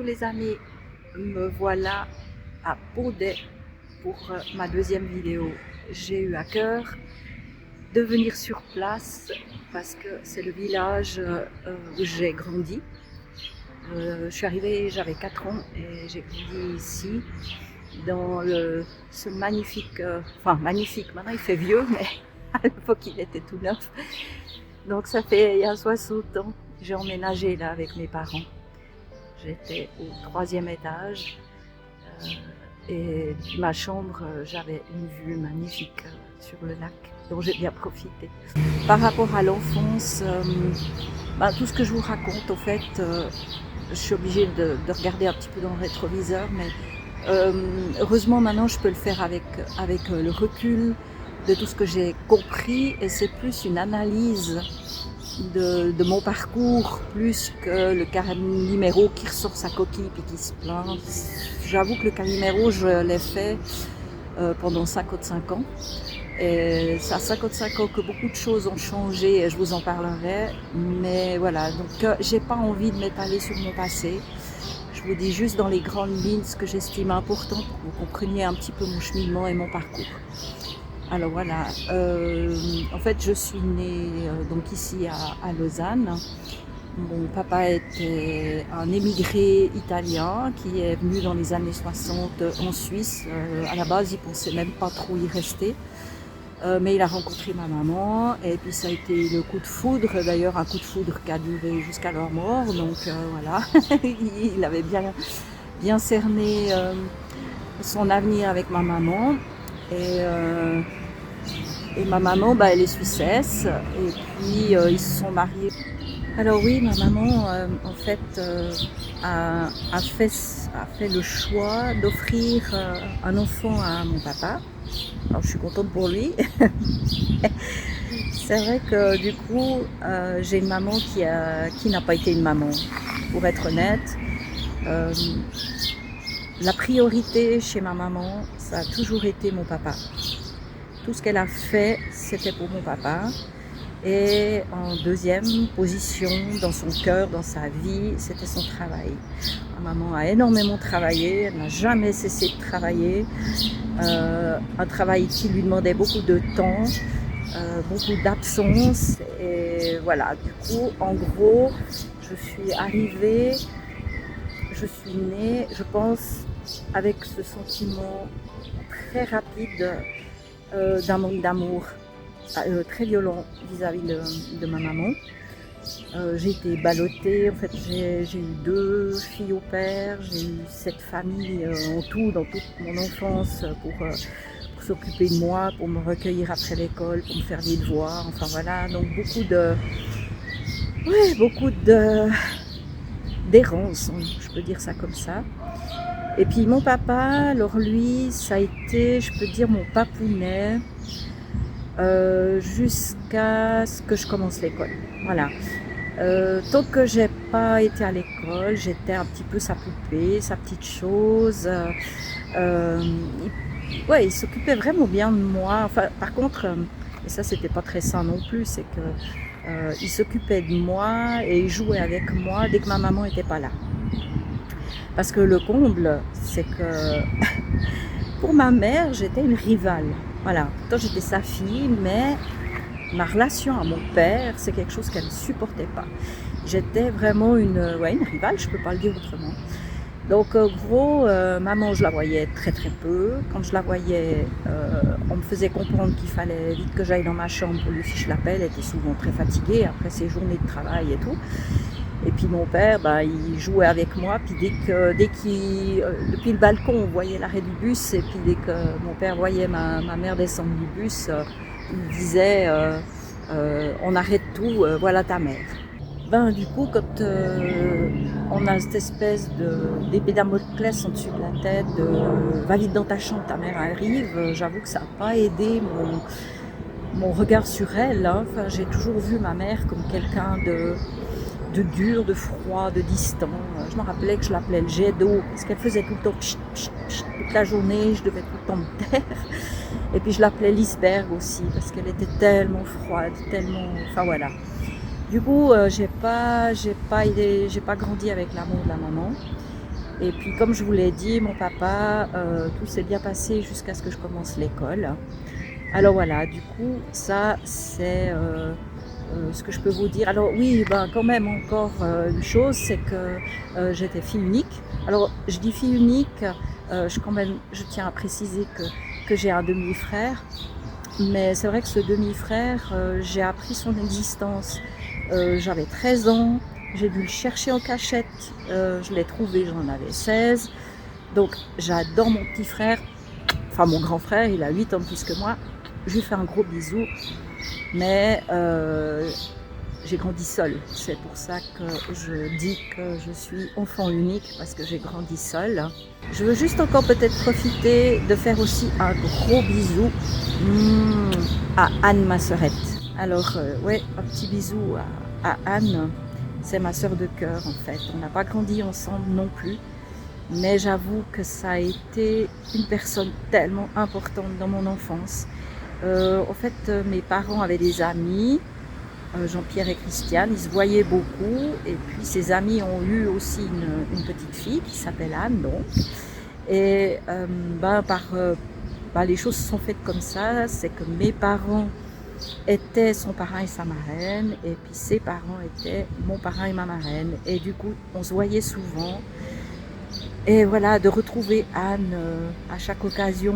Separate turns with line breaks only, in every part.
Coucou les amis, me voilà à Baudets pour ma deuxième vidéo. J'ai eu à cœur de venir sur place parce que c'est le village où j'ai grandi. Je suis arrivée, j'avais 4 ans et j'ai grandi ici dans ce magnifique, magnifique, maintenant il fait vieux mais à l'époque il était tout neuf. Donc ça fait il y a 60 ans, j'ai emménagé là avec mes parents. J'étais au 3e étage et depuis ma chambre, j'avais une vue magnifique sur le lac dont j'ai bien profité. Par rapport à l'enfance, tout ce que je vous raconte, au fait, je suis obligée de regarder un petit peu dans le rétroviseur, mais heureusement maintenant je peux le faire avec le recul de tout ce que j'ai compris et c'est plus une analyse de mon parcours plus que le Calimero qui ressort sa coquille et qui se plaint. J'avoue que le Calimero, je l'ai fait pendant 55 ans. Et c'est à 55 ans que beaucoup de choses ont changé et je vous en parlerai. Mais voilà, donc j'ai pas envie de m'étaler sur mon passé. Je vous dis juste dans les grandes lignes ce que j'estime important pour que vous compreniez un petit peu mon cheminement et mon parcours. Alors voilà, en fait je suis née donc ici à Lausanne. Mon papa était un émigré italien qui est venu dans les années 60 en Suisse. À la base il ne pensait même pas trop y rester. Mais il a rencontré ma maman et puis ça a été le coup de foudre, d'ailleurs un coup de foudre qui a duré jusqu'à leur mort. Donc voilà, il avait bien cerné son avenir avec ma maman. Et ma maman, elle est suissesse, et puis ils se sont mariés. Alors oui, ma maman, en fait, a fait le choix d'offrir un enfant à mon papa. Alors je suis contente pour lui. C'est vrai que du coup, j'ai une maman qui n'a pas été une maman, pour être honnête. La priorité chez ma maman, ça a toujours été mon papa. Tout ce qu'elle a fait, c'était pour mon papa. Et en deuxième position, dans son cœur, dans sa vie, c'était son travail. Ma maman a énormément travaillé, elle n'a jamais cessé de travailler. Un travail qui lui demandait beaucoup de temps, beaucoup d'absence. Et voilà, du coup, en gros, je suis née, je pense, avec ce sentiment très rapide d'un manque d'amour très violent vis-à-vis de ma maman. J'ai été ballottée, en fait j'ai eu 2 filles au père, j'ai eu cette famille en tout, dans toute mon enfance pour s'occuper de moi, pour me recueillir après l'école, pour me faire des devoirs, enfin voilà, donc beaucoup d'errance, je peux dire ça comme ça. Et puis mon papa, alors lui, ça a été, je peux dire, mon papounet jusqu'à ce que je commence l'école. Voilà. Tant que j'ai pas été à l'école, j'étais un petit peu sa poupée, sa petite chose. Il s'occupait vraiment bien de moi. Enfin, par contre, et ça c'était pas très sain non plus, c'est que il s'occupait de moi et il jouait avec moi dès que ma maman était pas là. Parce que le comble, c'est que pour ma mère, j'étais une rivale. Voilà, pourtant j'étais sa fille, mais ma relation à mon père, c'est quelque chose qu'elle ne supportait pas. J'étais vraiment une rivale, je ne peux pas le dire autrement. Donc en gros, maman, je la voyais très très peu. Quand je la voyais, on me faisait comprendre qu'il fallait vite que j'aille dans ma chambre pour lui fiche la paix. Elle était souvent très fatiguée après ses journées de travail et tout. Et puis mon père, il jouait avec moi, puis depuis le balcon, on voyait l'arrêt du bus, et puis dès que mon père voyait ma mère descendre du bus, il disait on arrête tout, voilà ta mère. Du coup, quand on a cette espèce d'épée Damoclès en dessus de la tête, va vite dans ta chambre, ta mère arrive, j'avoue que ça n'a pas aidé mon regard sur elle. Hein. Enfin, j'ai toujours vu ma mère comme quelqu'un de dur, de froid, de distant. Je me rappelais que je l'appelais le jet d'eau parce qu'elle faisait tout le temps pchit, pchit, pchit, toute la journée, je devais tout le temps me taire. Et puis je l'appelais l'iceberg aussi parce qu'elle était tellement froide, tellement... Enfin voilà. Du coup, j'ai pas grandi avec l'amour de la maman. Et puis comme je vous l'ai dit, mon papa, tout s'est bien passé jusqu'à ce que je commence l'école. Alors voilà, du coup, ça c'est ce que je peux vous dire. Alors oui, ben, quand même encore une chose, c'est que j'étais fille unique. Alors je dis fille unique, je tiens à préciser que j'ai un demi-frère. Mais c'est vrai que ce demi-frère, j'ai appris son existence. J'avais 13 ans, j'ai dû le chercher en cachette, je l'ai trouvé, j'en avais 16. Donc j'adore mon petit frère, enfin mon grand frère, il a 8 ans de plus que moi. Je lui fais un gros bisou, mais j'ai grandi seule. C'est pour ça que je dis que je suis enfant unique, parce que j'ai grandi seule. Je veux juste encore peut-être profiter de faire aussi un gros bisou à Anne, ma sœurette. Alors, ouais, un petit bisou à Anne. C'est ma sœur de cœur, en fait. On n'a pas grandi ensemble non plus. Mais j'avoue que ça a été une personne tellement importante dans mon enfance. En fait, mes parents avaient des amis, Jean-Pierre et Christiane, ils se voyaient beaucoup. Et puis, ses amis ont eu aussi une petite fille qui s'appelle Anne, donc. Et les choses se sont faites comme ça, c'est que mes parents étaient son parrain et sa marraine, et puis ses parents étaient mon parrain et ma marraine. Et du coup, on se voyait souvent. Et voilà, de retrouver Anne à chaque occasion,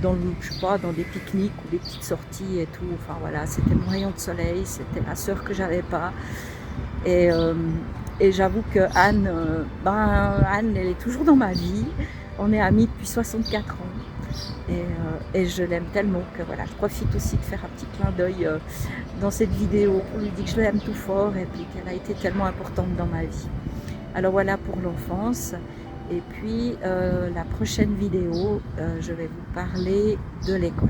je sais pas, dans des pique-niques ou des petites sorties et tout. Enfin voilà, c'était mon rayon de soleil, c'était la sœur que j'avais pas. Et j'avoue que Anne, Anne, elle est toujours dans ma vie. On est amis depuis 64 ans. Et je l'aime tellement que voilà, je profite aussi de faire un petit clin d'œil dans cette vidéo pour lui dire que je l'aime tout fort et puis qu'elle a été tellement importante dans ma vie. Alors voilà pour l'enfance. Et puis la prochaine vidéo, je vais vous parler de l'école.